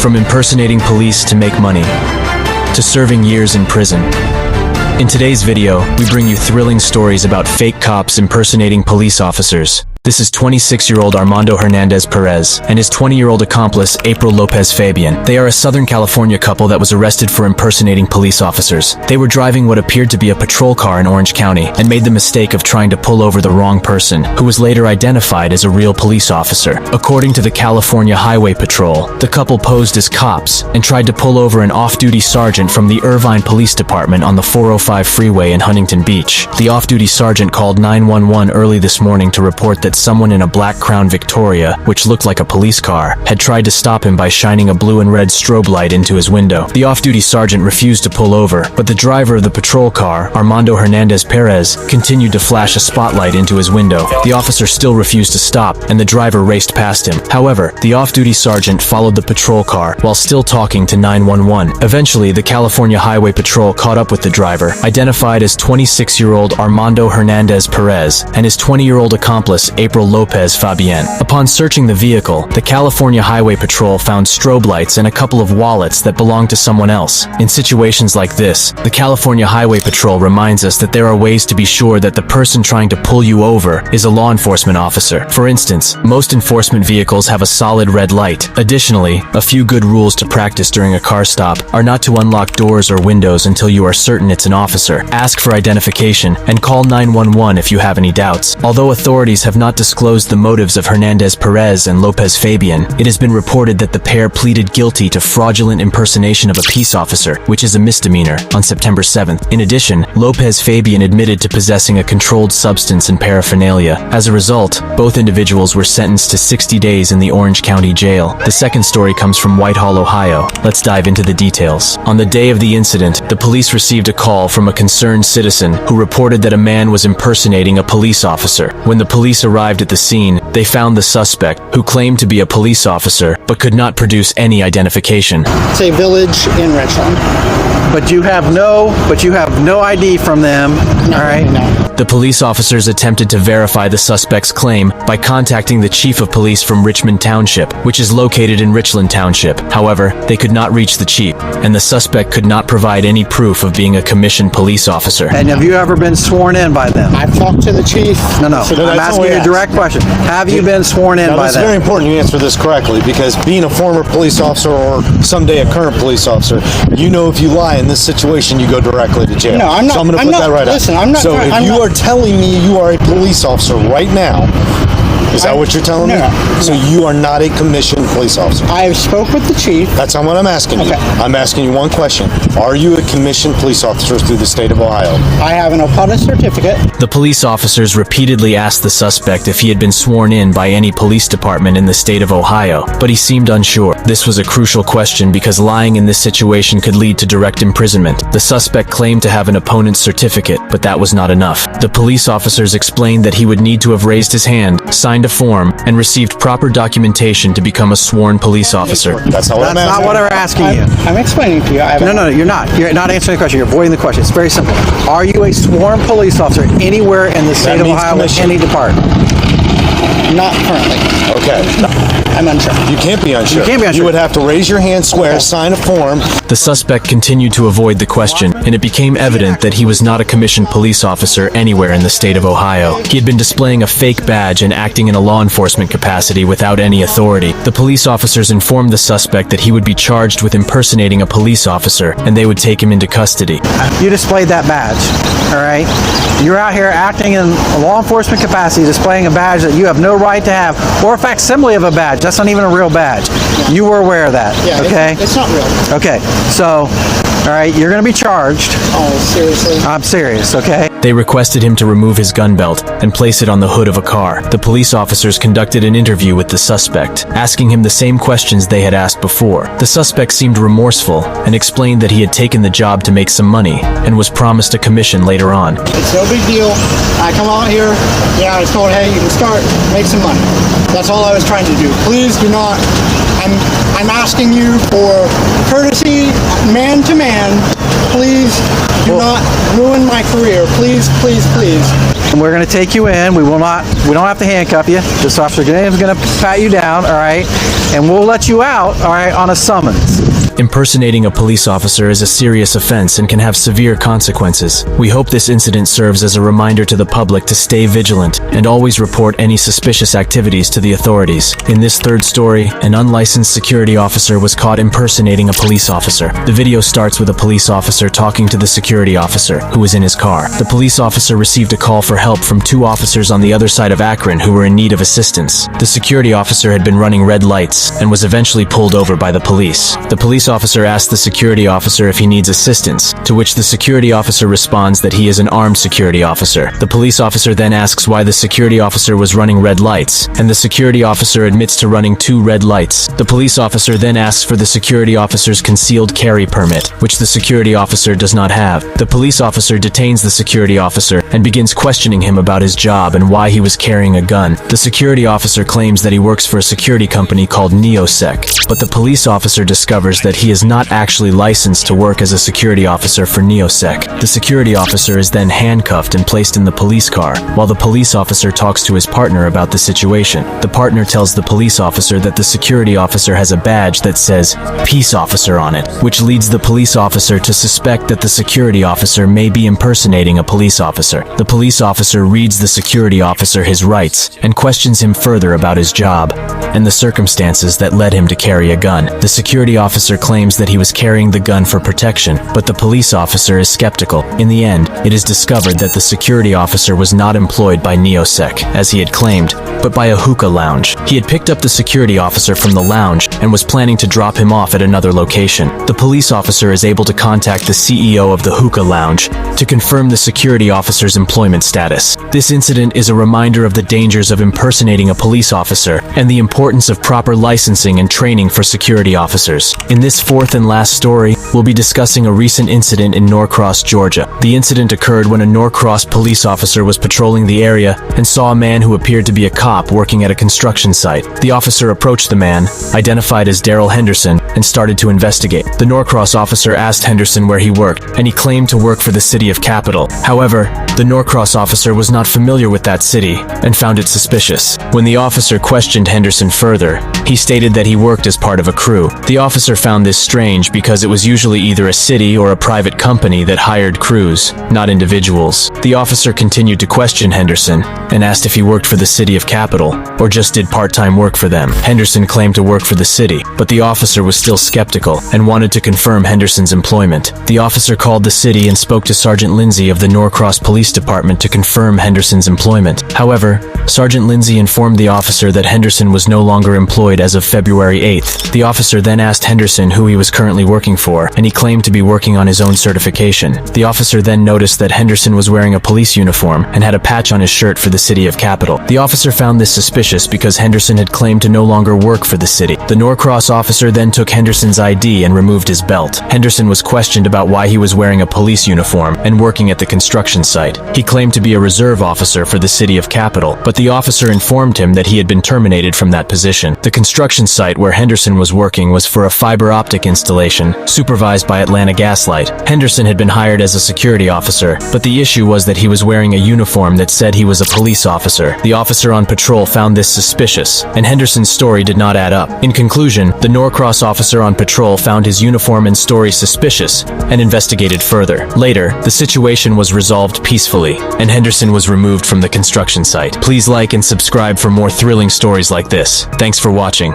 From impersonating police to make money, to serving years in prison. In today's video, we bring you thrilling stories about fake cops impersonating police officers. This is 26-year-old Armando Hernandez Perez and his 20-year-old accomplice, April Lopez Fabian. They are a Southern California couple that was arrested for impersonating police officers. They were driving what appeared to be a patrol car in Orange County and made the mistake of trying to pull over the wrong person, who was later identified as a real police officer. According to the California Highway Patrol, the couple posed as cops and tried to pull over an off-duty sergeant from the Irvine Police Department on the 405 freeway in Huntington Beach. The off-duty sergeant called 911 early this morning to report that someone in a black Crown Victoria, which looked like a police car, had tried to stop him by shining a blue and red strobe light into his window. The off-duty sergeant refused to pull over, but the driver of the patrol car, Armando Hernandez Perez, continued to flash a spotlight into his window. The officer still refused to stop, and the driver raced past him. However, the off-duty sergeant followed the patrol car while still talking to 911. Eventually, the California Highway Patrol caught up with the driver, identified as 26-year-old Armando Hernandez Perez, and his 20-year-old accomplice, April Lopez Fabian. Upon searching the vehicle, the California Highway Patrol found strobe lights and a couple of wallets that belonged to someone else. In situations like this, the California Highway Patrol reminds us that there are ways to be sure that the person trying to pull you over is a law enforcement officer. For instance, most enforcement vehicles have a solid red light. Additionally, a few good rules to practice during a car stop are not to unlock doors or windows until you are certain it's an officer. Ask for identification and call 911 if you have any doubts. Although authorities have not disclosed the motives of Hernandez Perez and Lopez Fabian, it has been reported that the pair pleaded guilty to fraudulent impersonation of a peace officer, which is a misdemeanor, on September 7th. In addition, Lopez Fabian admitted to possessing a controlled substance and paraphernalia. As a result, both individuals were sentenced to 60 days in the Orange County Jail. The second story comes from Whitehall, Ohio. Let's dive into the details. On the day of the incident, the police received a call from a concerned citizen who reported that a man was impersonating a police officer. When the police arrived at the scene, they found the suspect, who claimed to be a police officer but could not produce any identification. It's a village in Richland. But you have no ID from them, No, all right? No. The police officers attempted to verify the suspect's claim by contacting the chief of police from Richmond Township, which is located in Richland Township. However, they could not reach the chief, and the suspect could not provide any proof of being a commissioned police officer. And have you ever been sworn in by them? I've talked to the chief. No. So I'm asking you a direct question. Have you been sworn in by It's them? very important you answer this correctly, because being a former police officer or someday a current police officer, you know if you lie in this situation, you go directly to jail. No, I'm not. So I'm going to put that right Listen, out. I'm not. So if I'm you not, are telling me you are a police officer right now, is that what you're telling me? No. So you are not a commissioned police officer. I spoke with the chief. That's not what I'm asking you. Okay. I'm asking you one question. Are you a commissioned police officer through the state of Ohio? I have an opponent certificate. The police officers repeatedly asked the suspect if he had been sworn in by any police department in the state of Ohio, but he seemed unsure. This was a crucial question because lying in this situation could lead to direct imprisonment. The suspect claimed to have an opponent's certificate, but that was not enough. The police officers explained that he would need to have raised his hand, signed a form, and received proper documentation to become a sworn police officer. That's not what I'm That's asking. not what I'm asking you. I'm explaining to you. No, you're not. You're not answering the question. You're avoiding the question. It's very simple. Are you a sworn police officer anywhere in the state of means Ohio in commission. any department? Not currently. Okay. I'm unsure. You can't be unsure. You can't be unsure. You would have to raise your hand, swear, sign a form. The suspect continued to avoid the question, and it became evident that he was not a commissioned police officer anywhere in the state of Ohio. He had been displaying a fake badge and acting in a law enforcement capacity without any authority. The police officers informed the suspect that he would be charged with impersonating a police officer, and they would take him into custody. You displayed that badge, all right? You're out here acting in a law enforcement capacity, displaying a badge that you have no right to have, or a facsimile of a badge. That's not even a real badge. You were aware of that, Yeah, okay? it's not real. Okay, so, all right, you're going to be charged. Oh, seriously? I'm serious, okay? They requested him to remove his gun belt and place it on the hood of a car. The police officers conducted an interview with the suspect, asking him the same questions they had asked before. The suspect seemed remorseful and explained that he had taken the job to make some money and was promised a commission later on. It's no big deal. I come out here. Yeah, I was told, hey, you can start, make some money. That's all I was trying to do. Please do not. I'm asking you for courtesy, man to man. Please do not ruin my career. Please, please, please. And we're going to take you in. We don't have to handcuff you. This Officer Graham's going to pat you down, all right? And we'll let you out, all right, on a summons. Impersonating a police officer is a serious offense and can have severe consequences. We hope this incident serves as a reminder to the public to stay vigilant and always report any suspicious activities to the authorities. In this third story, an unlicensed security officer was caught impersonating a police officer. The video starts with a police officer talking to the security officer, who was in his car. The police officer received a call for help from 2 officers on the other side of Akron who were in need of assistance. The security officer had been running red lights and was eventually pulled over by the police. The police officer asked the security officer if he needs assistance, to which the security officer responds that he is an armed security officer. The police officer then asks why the security officer was running red lights, and the security officer admits to running 2 red lights. The police officer then asks for the security officer's concealed carry permit, which the security officer does not have. The police officer detains the security officer and begins questioning him about his job and why he was carrying a gun. The security officer claims that he works for a security company called Neosec, but the police officer discovers that he is not actually licensed to work as a security officer for Neosec. The security officer is then handcuffed and placed in the police car, while the police officer talks to his partner about the situation. The partner tells the police officer that the security officer has a badge that says "Peace Officer" on it, which leads the police officer to suspect that the security officer may be impersonating a police officer. The police officer reads the security officer his rights and questions him further about his job and the circumstances that led him to carry a gun. The security officer claims that he was carrying the gun for protection, but the police officer is skeptical. In the end, it is discovered that the security officer was not employed by Neosec, as he had claimed, but by a hookah lounge. He had picked up the security officer from the lounge and was planning to drop him off at another location. The police officer is able to contact the CEO of the hookah lounge to confirm the security officer's employment status. This incident is a reminder of the dangers of impersonating a police officer and the importance of proper licensing and training for security officers. In this fourth and last story, we'll be discussing a recent incident in Norcross, Georgia. The incident occurred when a Norcross police officer was patrolling the area and saw a man who appeared to be a cop working at a construction site. The officer approached the man, identified as Daryl Henderson, and started to investigate. The Norcross officer asked Henderson where he worked, and he claimed to work for the city of Capital. However, the Norcross officer was not familiar with that city and found it suspicious. When the officer questioned Henderson further, he stated that he worked as part of a crew. The officer found this strange because it was usually either a city or a private company that hired crews, not individuals. The officer continued to question Henderson and asked if he worked for the city of Capital or just did part-time work for them. Henderson claimed to work for the city, but the officer was still skeptical and wanted to confirm Henderson's employment. The officer called the city and spoke to Sergeant Lindsay of the Norcross Police Department to confirm Henderson's employment. However, Sergeant Lindsay informed the officer that Henderson was no longer employed as of February 8th. The officer then asked Henderson who he was currently working for, and he claimed to be working on his own certification. The officer then noticed that Henderson was wearing a police uniform and had a patch on his shirt for the city of Capital. The officer found this suspicious because Henderson had claimed to no longer work for the city. The Norcross officer then took Henderson's ID and removed his belt. Henderson was questioned about why he was wearing a police uniform and working at the construction site. He claimed to be a reserve officer for the city of Capital, but the officer informed him that he had been terminated from that position. The construction site where Henderson was working was for a fiber optic installation supervised by Atlanta Gaslight. Henderson had been hired as a security officer, but the issue was that he was wearing a uniform that said he was a police officer. The officer on patrol found this suspicious, and Henderson's story did not add up. In conclusion, the Norcross officer on patrol found his uniform and story suspicious and investigated further. Later, the situation was resolved peacefully, and Henderson was removed from the construction site. Please like and subscribe for more thrilling stories like this. Thanks for watching.